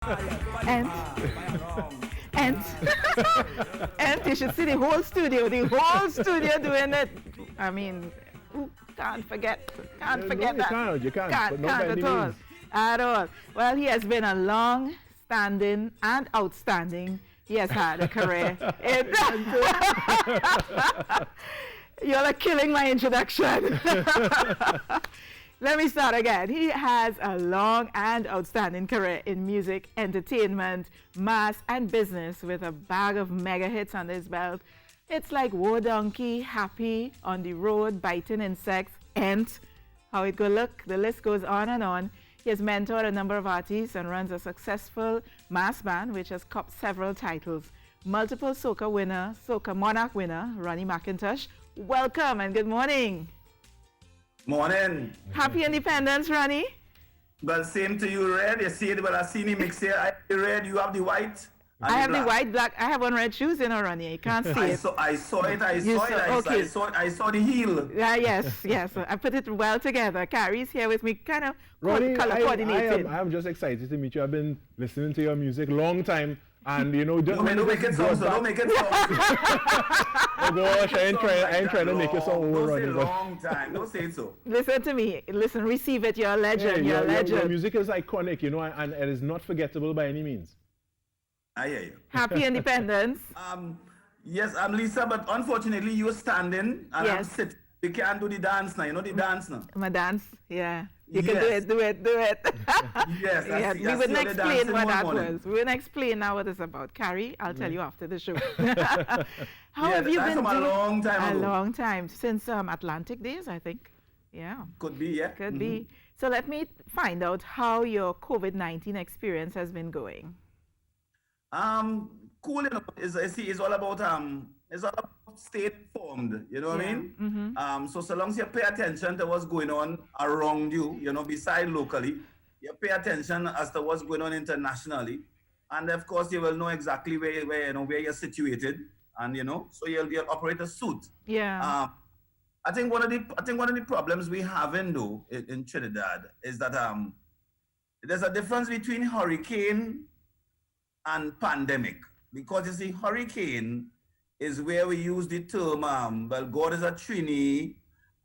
And and and you should see the whole studio doing it. I mean, who can't forget You that. can't, you can't, but not by Can't any at all, means. at all. Well, he has been a long-standing and outstanding. He has had a career. You're like killing my introduction. Let me start again. He has a long and outstanding career in music, entertainment, mass, and business with a bag of mega hits under his belt. It's like War Donkey, Happy, On the Road, Biting Insects, and how it could look. The list goes on and on. He has mentored a number of artists and runs a successful mass band which has copped several titles. Multiple soca winner, soca monarch winner, Ronnie McIntosh. Welcome and good morning. Morning. Happy Independence, Ronnie. Well, same to you, Red. You see it, well, I seen him mix here. I have the red, you have the white. I have the white, black. I have on red shoes in Ronnie. You can't see it. I saw it. Okay. I saw the heel. Yes. I put it well together. Carrie's here with me, kind of Ronnie, color coordinated. I'm just excited to meet you. I've been listening to your music long time, and you know, just Don't make it sound, don't make it sound. Oh gosh, I ain't trying to make it sound over, Ronnie. Don't say long time. Don't say it so. Listen to me. Listen, receive it. You're a legend. You're a legend. Your music is iconic, you know, and it is not forgettable by any means. I hear you. Happy Independence. Yes, I'm Lisa, but unfortunately you're standing and I'm Yes. sitting. You can't do the dance now. You know the dance now. My dance. Yeah. You can Yes. do it. Yes, Yeah, I see. we I wouldn't see you explain dancing what one that morning. was. We wouldn't explain now what it's about. Carrie, I'll tell you after the show. How Yeah, have you that's been from a doing? long time A ago. long time. Since Atlantic days, I think. Yeah, Could be, yeah. could be. So let me find out how your COVID-19 experience has been going. Cool enough is all about staying informed, you know what I mean? So long as you pay attention to what's going on around you, you know, beside locally, you pay attention as to what's going on internationally, and of course you will know exactly where you're situated, and you know, so you'll operate a suit. Yeah. I think one of the problems we have in Trinidad is that there's a difference between hurricane and pandemic, because you see, hurricane is where we use the term, well, God is a Trini,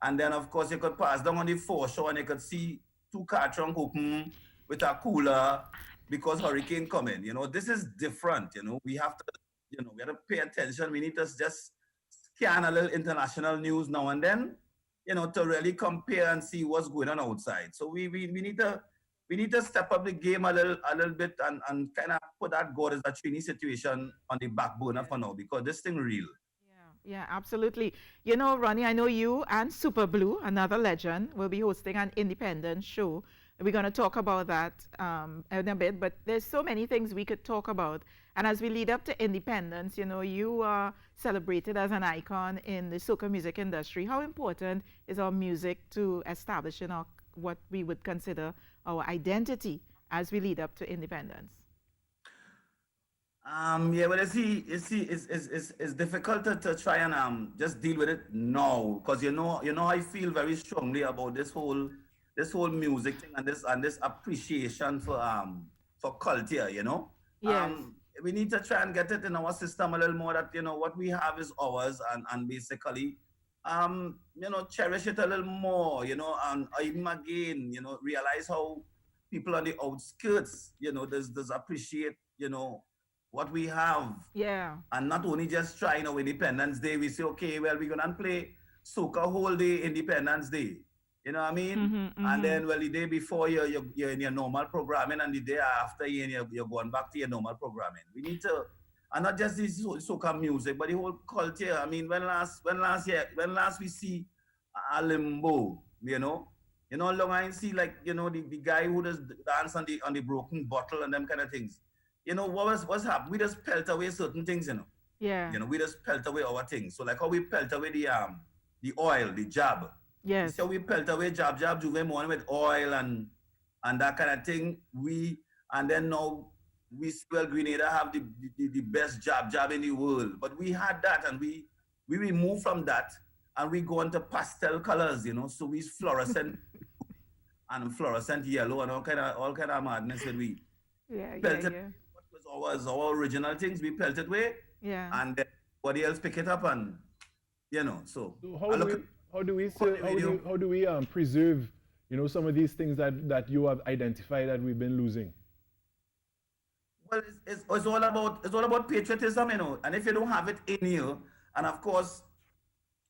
and then of course you could pass down on the foreshore and you could see two car trunk open with a cooler because hurricane coming. You know, this is different. You know, we have to pay attention. We need to just scan a little international news now and then, you know, to really compare and see what's going on outside. So we need to step up the game a little bit and kind of put that God is a Trini situation on the back burner for now, because this thing real. Yeah, absolutely. You know, Ronnie, I know you and Super Blue, another legend, will be hosting an independent show. We're going to talk about that in a bit, but there's so many things we could talk about. And as we lead up to independence, you know, you are celebrated as an icon in the soca music industry. How important is our music to establishing what we would consider our identity as we lead up to independence? Yeah, but it's difficult to try and just deal with it now, because you know I feel very strongly about this whole music thing and this appreciation for culture, you know. Yes. We need to try and get it in our system a little more, that you know what we have is ours, and basically you know, cherish it a little more, you know, and even again, you know, realize how people on the outskirts, you know, does appreciate, you know, what we have. Yeah. And not only just try, you know, Independence Day, we say, okay, well, we're gonna play soca whole day Independence Day. You know what I mean? And then, well, the day before you're in your normal programming, and the day after you're going back to your normal programming. We need to, and not just this soca music, but the whole culture. I mean, when last we see a limbo, you know, long I see, like, you know, the guy who does dance on the broken bottle and them kind of things. You know, what's happened? We just pelt away certain things, you know. Yeah. You know, we just pelt away our things. So like how we pelt away the oil, the jab. Yes. So we pelt away jab Juve morning with oil and that kind of thing. And then now we still Grenada have the best jab in the world. But we had that, and we removed from that, and we go into pastel colors, you know. So we fluorescent and fluorescent yellow and all kind of madness that we. Yeah, yeah, pelted yeah. what was our original things, we pelted away, Yeah. and then somebody else pick it up and so So I look at on the radio. how do we preserve, some of these things that you have identified that we've been losing? Well, it's all about patriotism, and if you don't have it in you, and of course,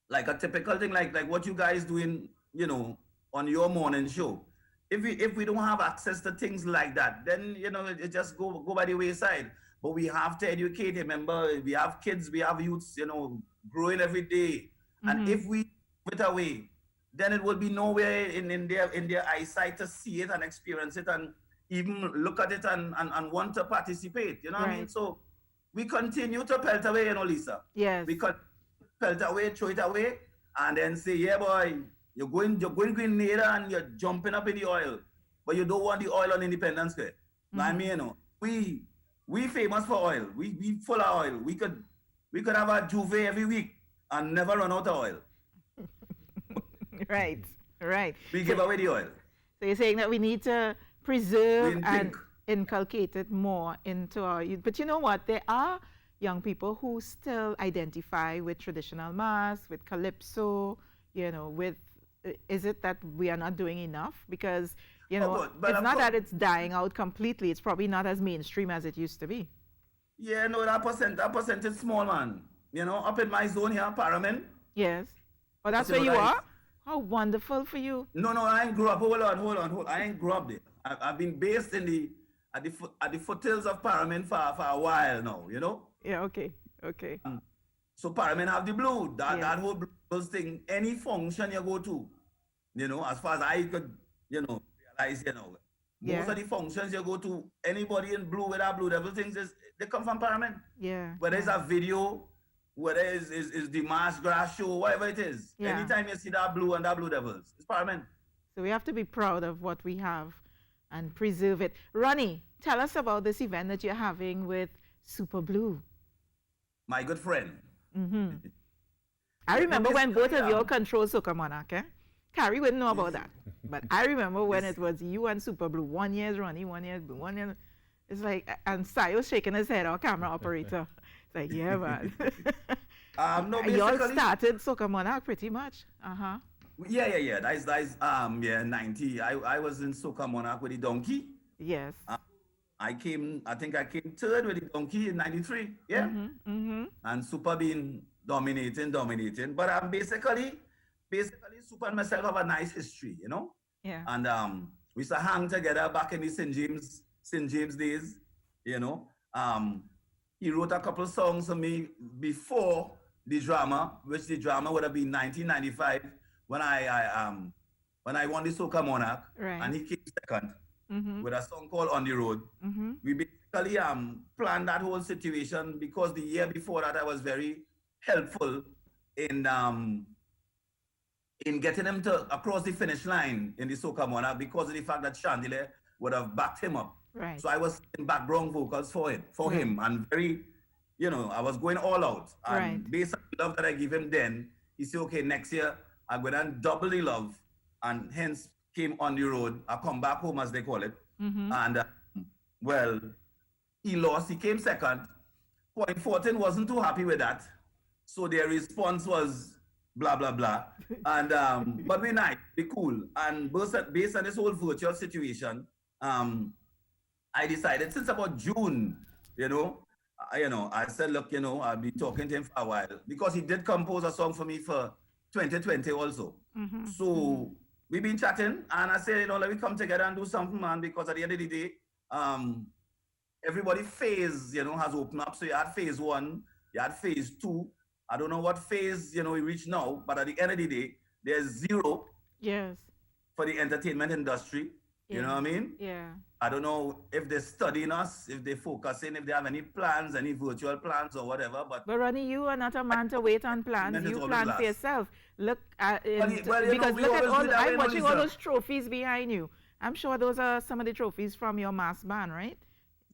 like a typical thing, like what you guys doing, on your morning show. If we don't have access to things like that, then it just go by the wayside. But we have to educate. Remember, we have kids, we have youths, growing every day, and if we give it away, then it will be nowhere in their eyesight to see it and experience it and even look at it and want to participate. You know what I mean? Right. So we continue to pelt away, Lisa. Yes. We cut pelt away, throw it away, and then say, yeah, boy, you're going Grenada and you're jumping up in the oil, but you don't want the oil on Independence Square. I mean, we famous for oil. We full of oil. We could have a juve every week and never run out of oil. Right. Right. We give away the oil. So you're saying that we need to preserve We and think. inculcate it more into our youth. But you know what? There are young people who still identify with traditional mass, with calypso, with is it that we are not doing enough? Because, But it's of not course, that it's dying out completely. It's probably not as mainstream as it used to be. yeah, no, that percent is small, man. Up in my zone here, Paramount. Yes. Oh, that's You where know, you that is- are? How wonderful for you. No, I ain't grew up. Hold on. I ain't grew up there. I've been based at the foothills of Paramount for a while now. Yeah, okay. Okay. So Paramount have the blue. That Yes. that whole blues thing. Any function you go to, as far as I could, realize, Yeah. most of the functions you go to, anybody in blue with that blue devil things they come from Paramount. Yeah. Whether it's yeah. a video, whether is the mass grass show, whatever it is. Yeah. Anytime you see that blue and that blue devils, it's Paramount. So we have to be proud of what we have and preserve it. Ronnie, tell us about this event that you're having with Super Blue. My good friend. I remember when both of you all Yeah. controlled Soca Monarch, eh? Carrie wouldn't know about that. But I remember when it was you and Super Blue. 1 year is Ronnie, 1 year is Blue, 1 year. It's like, and Sayo shaking his head, our camera operator. It's like, yeah, man. No, You all basically, started Soca Monarch pretty much. Uh-huh. yeah. That's 90. I was in Soca Monarch with the donkey. Yes. I think I came third with the donkey in 93. Yeah. And Super been dominating. But basically Super and myself have a nice history. Yeah. And we used to hang together back in the St. James days, he wrote a couple songs for me before the drama, which the drama would have been 1995 when I won the Soca Monarch, Right. and he came second with a song called On the Road. We basically planned that whole situation because the year before that I was very helpful in getting him to across the finish line in the Soca Monarch because of the fact that Chandelier would have backed him up. Right. So I was in background vocals for him, and very, I was going all out. And Right. based on the love that I give him then, he said, okay, next year I'm going to double the love, and hence came On the Road, a come back home as they call it. And well, he lost, he came second. Point 14 wasn't too happy with that. So their response was blah, blah, blah. And but we nice, we cool. And based on this whole virtual situation, I decided since about June, I said, look, I'll be talking to him for a while because he did compose a song for me for 2020 also. So we've been chatting, and I said, let me come together and do something, man, because at the end of the day, everybody phase, has opened up. So you had phase 1, you had phase 2. I don't know what phase, we reach now, but at the end of the day, there's 0 Yes. for the entertainment industry. You know what I mean? Yeah. I don't know if they're studying us, if they're focusing, if they have any plans, any virtual plans or whatever. But Ronnie, you are not a man to wait on plans. Minutes You always plan for last. yourself. Look at it. Well, because we look at always all, do that I'm way, watching all Lisa. those trophies behind you. I'm sure those are some of the trophies from your mass band, right?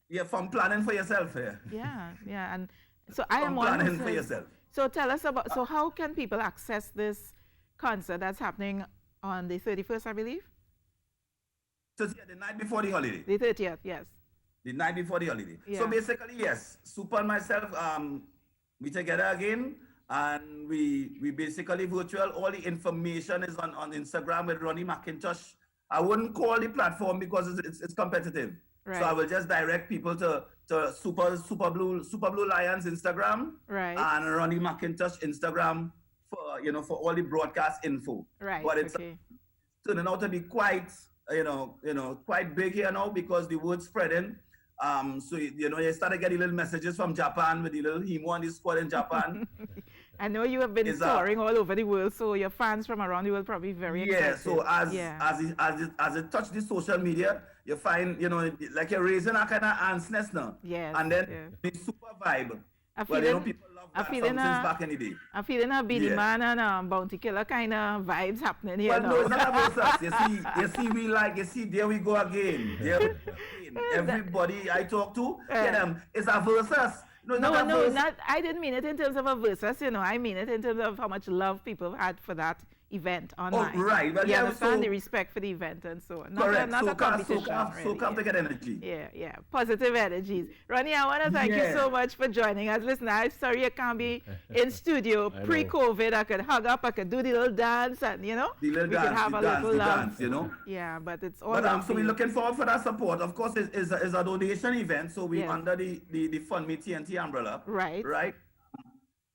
yeah, from planning for yourself here. Yeah. And so I am From one who planning for says, yourself. so tell us about, so how can people access this concert that's happening on the 31st, I believe? So yeah, the night before the holiday. The 30th, yes. The night before the holiday. Yeah. So basically, yes, Super and myself, we together again, and we basically virtual. All the information is on Instagram with Ronnie McIntosh. I wouldn't call the platform because it's competitive. Right. So I will just direct people to Super Blue Lions Instagram, Right. and Ronnie McIntosh Instagram for all the broadcast info. Right. But it's okay. turning out to be quite quite big here now because the word's spreading. So you started getting little messages from Japan with the little Himo and the squad in Japan. I know you have been touring all over the world, so your fans from around the world probably very excited. Yeah, so as it touch the social media, you find, like you're raising a kind of antsness now. Yes. And then the super vibe. People love that since back in the day. I'm feeling a Billy Man and Bounty Killer kind of vibes happening here now. No, it's not about us. You see, there we go again. Everybody I talk to, it's a versus. No, I didn't mean it in terms of a versus, I mean it in terms of how much love people had for that event online. Oh, right. Well, you understand the respect for the event and so on. Not a competition. So come to get energy. Yeah. Positive energies. Ronnie, I want to thank you so much for joining us. Listen, I'm sorry you can't be in studio pre-COVID. I could hug up, I could do the little dance, and we could have a little love. Yeah, but it's all. But so we're looking forward for that support. Of course, it's a donation event, so we're under the Fund Me TNT umbrella. Right. Right.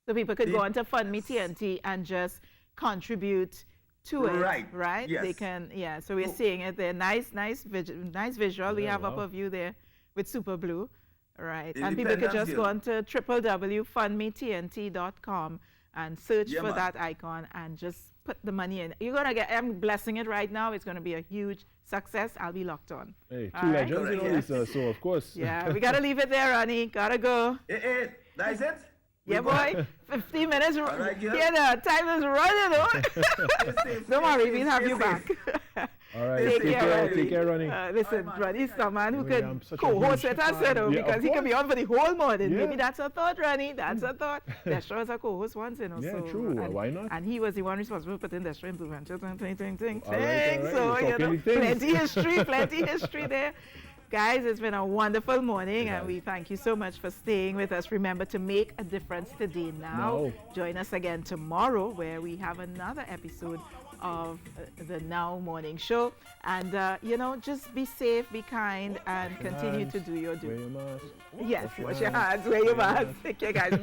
So people could go onto Fund Me TNT and just contribute to it, right? Yes. They can, so we're seeing it there. Nice visual we have up of you there with Super Blue, right? And people could just go on to www.fundmetnt.com and search for that icon and just put the money in. You're gonna get. I'm blessing it right now. It's gonna be a huge success. I'll be locked on. Hey, two legends, Lisa. So of course. Yeah, we gotta leave it there, Ronnie. Gotta go. That's it. Yeah, boy. 15 minutes. The time is running. Don't worry, we'll have you back. All right. Take care, Ronnie. Listen, Ronnie's someone who can co-host with us, because he can be on for the whole morning. Yeah. Maybe that's a thought, Ronnie. That's a thought. Destro was a co-host once, Yeah, so, true. Why not? And he was the one responsible for putting Destro improvement. So, plenty history there. Guys, it's been a wonderful morning, and we thank you so much for staying with us. Remember to make a difference today now. Join us again tomorrow, where we have another episode of the Now Morning Show. And, just be safe, be kind, and continue to do your duty. Wear your mask. Yes, wash your hands, wear your mask. Take care, guys.